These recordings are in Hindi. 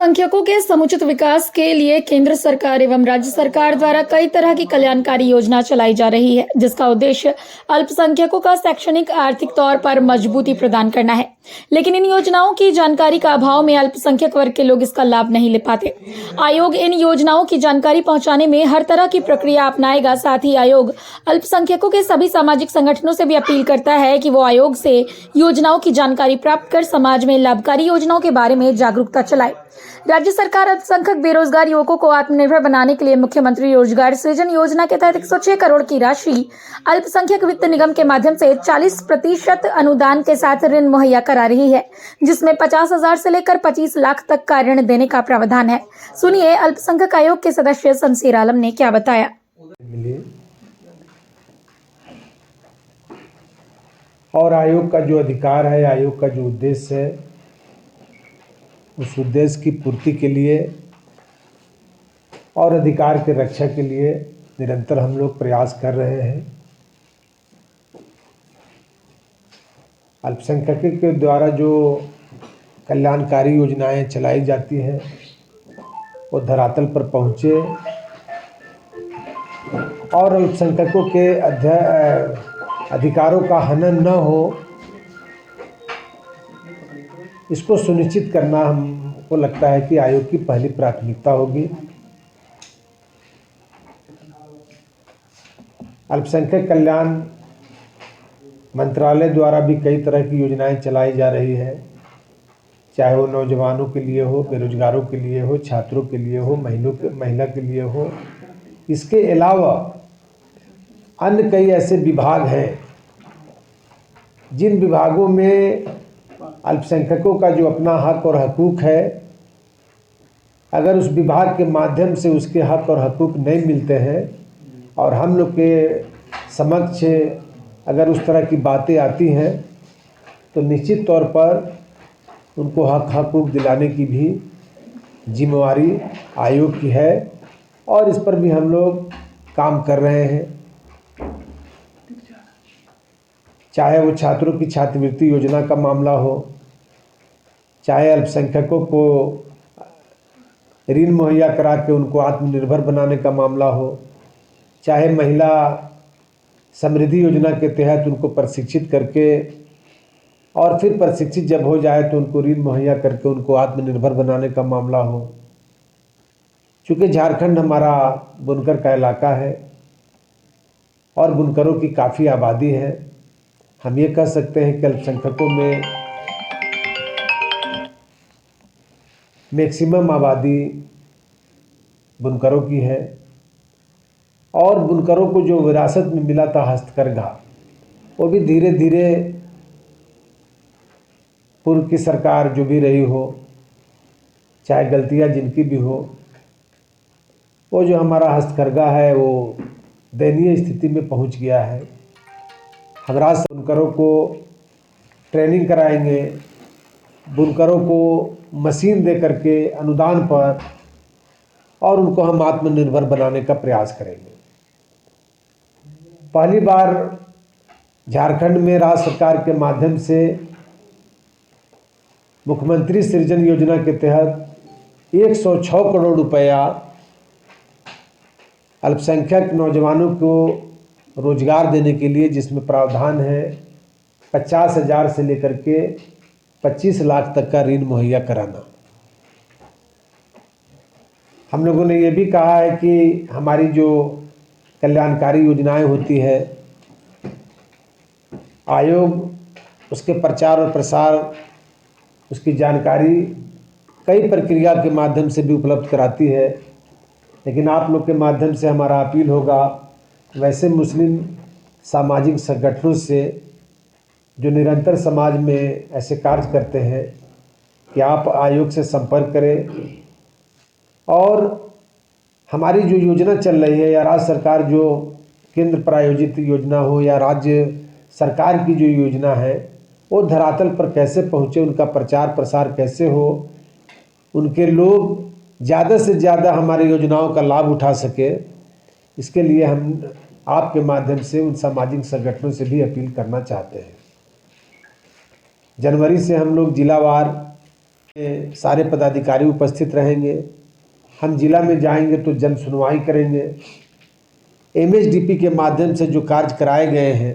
अल्पसंख्यकों के समुचित विकास के लिए केंद्र सरकार एवं राज्य सरकार द्वारा कई तरह की कल्याणकारी योजना चलाई जा रही है, जिसका उद्देश्य अल्पसंख्यकों का शैक्षणिक आर्थिक तौर पर मजबूती प्रदान करना है। लेकिन इन योजनाओं की जानकारी का अभाव में अल्पसंख्यक वर्ग के लोग इसका लाभ नहीं ले पाते। आयोग इन योजनाओं की जानकारी पहुंचाने में हर तरह की प्रक्रिया अपनाएगा। साथ ही आयोग अल्पसंख्यकों के सभी सामाजिक संगठनों से भी अपील करता है कि वो आयोग से योजनाओं की जानकारी प्राप्त कर समाज में लाभकारी योजनाओं के बारे में जागरूकता चलाए। राज्य सरकार अल्पसंख्यक बेरोजगार युवकों को आत्मनिर्भर बनाने के लिए मुख्यमंत्री रोजगार सृजन योजना के तहत 106 करोड़ की राशि अल्पसंख्यक वित्त निगम के माध्यम से 40% अनुदान के साथ ऋण मुहैया करा रही है, जिसमें 50,000 से लेकर 25 लाख तक का ऋण देने का प्रावधान है। सुनिए अल्पसंख्यक आयोग के सदस्य शमशेर आलम ने क्या बताया। और आयोग का जो अधिकार है, आयोग का जो उद्देश्य है, उस उद्देश्य की पूर्ति के लिए और अधिकार के रक्षा के लिए निरंतर हम लोग प्रयास कर रहे हैं। अल्पसंख्यकों के द्वारा जो कल्याणकारी योजनाएं चलाई जाती हैं वो धरातल पर पहुँचे और अल्पसंख्यकों के अधिकारों का हनन न हो, इसको सुनिश्चित करना हमको लगता है कि आयोग की पहली प्राथमिकता होगी। अल्पसंख्यक कल्याण मंत्रालय द्वारा भी कई तरह की योजनाएं चलाई जा रही है, चाहे वो नौजवानों के लिए हो, बेरोजगारों के लिए हो, छात्रों के लिए हो, महिला के लिए हो। इसके अलावा अन्य कई ऐसे विभाग हैं जिन विभागों में अल्पसंख्यकों का जो अपना हक और हकूक़ है, अगर उस विभाग के माध्यम से उसके हक और हकूक़ नहीं मिलते हैं और हम लोग के समक्ष अगर उस तरह की बातें आती हैं तो निश्चित तौर पर उनको हक हकूक़ दिलाने की भी जिम्मेवारी आयोग की है और इस पर भी हम लोग काम कर रहे हैं। चाहे वो छात्रों की छात्रवृत्ति योजना का मामला हो, चाहे अल्पसंख्यकों को ऋण मुहैया करा के उनको आत्मनिर्भर बनाने का मामला हो, चाहे महिला समृद्धि योजना के तहत उनको प्रशिक्षित करके और फिर प्रशिक्षित जब हो जाए तो उनको ऋण मुहैया करके उनको आत्मनिर्भर बनाने का मामला हो। चूँकि झारखंड हमारा बुनकर का इलाका है और बुनकरों की काफ़ी आबादी है, हम ये कह सकते हैं कि अल्पसंख्यकों में मैक्सिमम आबादी बुनकरों की है और बुनकरों को जो विरासत में मिला था हस्तकरघा, वो भी धीरे धीरे पूर्व की सरकार जो भी रही हो, चाहे गलतियां जिनकी भी हो, वो जो हमारा हस्तकरघा है वो दयनीय स्थिति में पहुंच गया है। हम राज बुनकरों को ट्रेनिंग कराएंगे, बुनकरों को मशीन दे करके अनुदान पर, और उनको हम आत्मनिर्भर बनाने का प्रयास करेंगे। पहली बार झारखंड में राज्य सरकार के माध्यम से मुख्यमंत्री सृजन योजना के तहत 106 करोड़ रुपया अल्पसंख्यक नौजवानों को रोजगार देने के लिए, जिसमें प्रावधान है 50,000 से लेकर के 25 लाख तक का ऋण मुहैया कराना। हम लोगों ने ये भी कहा है कि हमारी जो कल्याणकारी योजनाएं होती है, आयोग उसके प्रचार और प्रसार, उसकी जानकारी कई प्रक्रिया के माध्यम से भी उपलब्ध कराती है। लेकिन आप लोग के माध्यम से हमारा अपील होगा, वैसे मुस्लिम सामाजिक संगठनों से जो निरंतर समाज में ऐसे कार्य करते हैं, कि आप आयोग से संपर्क करें और हमारी जो योजना चल रही है या राज्य सरकार जो केंद्र प्रायोजित योजना हो या राज्य सरकार की जो योजना है वो धरातल पर कैसे पहुँचे, उनका प्रचार प्रसार कैसे हो, उनके लोग ज़्यादा से ज़्यादा हमारी योजनाओं का लाभ उठा सके, इसके लिए हम आपके माध्यम से उन सामाजिक संगठनों से भी अपील करना चाहते हैं। जनवरी से हम लोग जिलावार सारे पदाधिकारी उपस्थित रहेंगे। हम जिला में जाएंगे तो जन सुनवाई करेंगे। एमएसडीपी के माध्यम से जो कार्य कराए गए हैं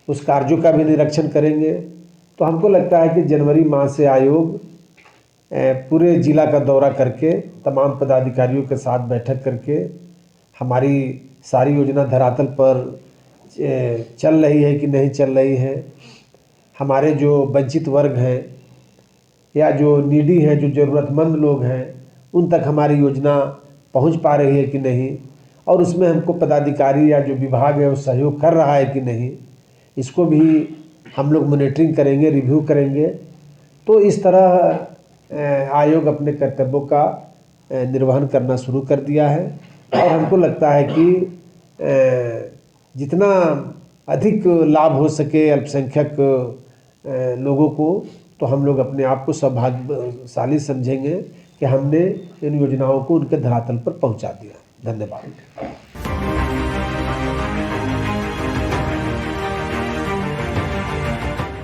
उस कार्यों का भी निरीक्षण करेंगे। तो हमको लगता है कि जनवरी माह से आयोग पूरे जिला का दौरा करके तमाम पदाधिकारियों के साथ बैठक करके हमारी सारी योजना धरातल पर चल रही है कि नहीं चल रही है, हमारे जो वंचित वर्ग हैं या जो नीडी हैं, जो ज़रूरतमंद लोग हैं, उन तक हमारी योजना पहुंच पा रही है कि नहीं, और उसमें हमको पदाधिकारी या जो विभाग है वो सहयोग कर रहा है कि नहीं, इसको भी हम लोग मॉनिटरिंग करेंगे, रिव्यू करेंगे। तो इस तरह आयोग अपने कर्तव्यों का निर्वहन करना शुरू कर दिया है और हमको लगता है कि जितना अधिक लाभ हो सके अल्पसंख्यक लोगों को, तो हम लोग अपने आप को सौभाग्यशाली समझेंगे कि हमने इन योजनाओं को उनके धरातल पर पहुंचा दिया। धन्यवाद।